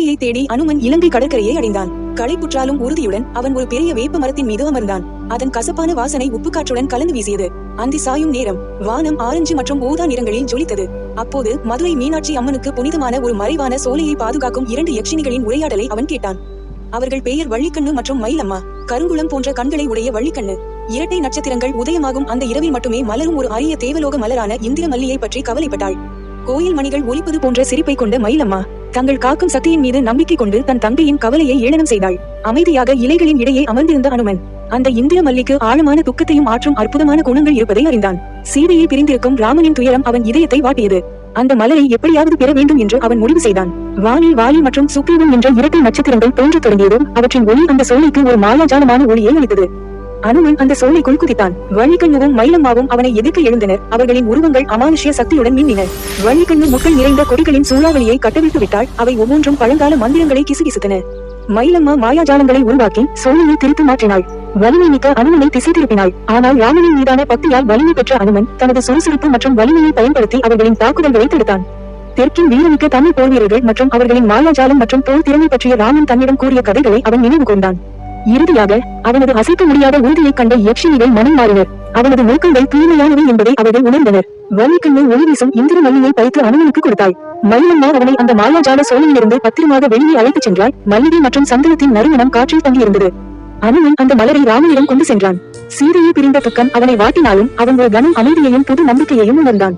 சீதையை தேடி அனுமன் இலங்கை கடற்கரையை அடைந்தான். களைப்புற்றாலும் உறுதியுடன் அவன் ஒரு பெரிய வேப்ப மரத்தின் மீது அமர்ந்தான். அதன் கசப்பான வாசனை உப்பு காற்றுடன் கலந்து வீசியது. அந்தி சாயும் நேரம் வானம் ஆரஞ்சு மற்றும் ஊதா நிறங்களில் ஜொலித்தது. அப்போது மதுரை மீனாட்சி அம்மனுக்கு புனிதமான ஒரு மறைவான சோலையை பாதுகாக்கும் 2 யக்ஷினிகளின் உரையாடலை அவன் கேட்டான். அவர்கள் பெயர் வள்ளிக்கண்ணு மற்றும் மயிலம்மா. கருங்குளம் போன்ற கண்களை உடைய வள்ளிக்கண்ணு இரட்டை நட்சத்திரங்கள் உதயமாகும் அந்த இரவில் மட்டுமே மலரும் ஒரு அரிய தேவலோக மலரான இந்திர மல்லியை பற்றி கவலைப்பட்டாள். கோயில் மணிகள் ஒலிப்பது போன்ற சிரிப்பை கொண்ட மயிலம்மா தங்கள் காக்கும் சக்தியின் மீது நம்பிக்கை கொண்டு தன் தங்கையின் கவலையை ஏளனம் செய்தாள். அமைதியாக இலைகளின் இடையே அமர்ந்திருந்த அனுமன் அந்த இந்திர மல்லிக்கு ஆழமான துக்கத்தையும் ஆற்றும் அற்புதமான குணங்கள் இருப்பதை அறிந்தான். சீதையை பிரிந்திருக்கும் ராமனின் துயரம் அவன் இதயத்தை வாட்டியது. அந்த மலரை எப்படியாவது பெற வேண்டும் என்று அவன் முடிவு செய்தான். வானில் வாலி மற்றும் சுக்ரீவன் என்ற இரட்டை நட்சத்திரங்கள் தோன்றத் தொடங்கியதும் அவற்றின் ஒளி அந்த சோலைக்கு ஒரு மாயாஜாலமான ஒளியை அளித்தது. அனுமன் அந்த சோலைக்குள் குதித்தான். வள்ளிக்கண்ணுவும் மயிலம்மாவும் அவனை எதிர்க்க எழுந்தனர். அவர்களின் உருவங்கள் அமானுஷ்ய சக்தியுடன் மின்னின. வள்ளிக்கண்ணு முட்கள் நிறைந்த கொடிகளின் சூறாவளியை கட்டவிழ்த்து விட்டாள். அவை ஒவ்வொன்றும் பழங்கால மந்திரங்களை கிசுகிசுத்தன. மயிலம்மா மாயாஜாலங்களை உருவாக்கி சோலையை திருப்பி மாற்றினாள். வலிமை மிக்க அனுமனை திசை திருப்பினாள். ஆனால் ராமனின் மீதான பக்தியால் வலிமை பெற்ற அனுமன் தனது சுறுசுறுப்பு மற்றும் வலிமையை பயன்படுத்தி அவர்களின் தாக்குதல்களை தடுத்தான். தெற்கின் வீரமிக்க தமிழ் போர் வீரர்கள் மற்றும் அவர்களின் மாயாஜாலம் மற்றும் போர் திறமை பற்றிய ராமன் தன்னிடம் கூறிய கதைகளை அவன் நினைவு கூர்ந்தான். இறுதியாக அவனது அசைக்க முடியாத உறுதியை கண்ட யக்ஷினிகள் மனம் மாறினர். அவனது நோக்கங்கள் தூய்மையானவை என்பதை அவர்கள் உணர்ந்தனர். வள்ளிக்கண்ணு ஒளி வீசும் இந்திர மல்லியை பறித்து அனுமனுக்கு கொடுத்தாள். மயிலம்மா அவனை அந்த மாயாஜால சோலையிலிருந்து பத்திரமாக வெளியே அழைத்துச் சென்றாள். மல்லிகை மற்றும் சந்தனத்தின் நறுமணம் காற்றில் தங்கியிருந்தது. அனுமன் அந்த மலரை ராமனிடம் கொண்டு சென்றான். சீதையை பிரிந்த துக்கம் அவனை வாட்டினாலும் அவன் ஒரு கனம் அமைதியையும் புது நம்பிக்கையையும் உணர்ந்தான்.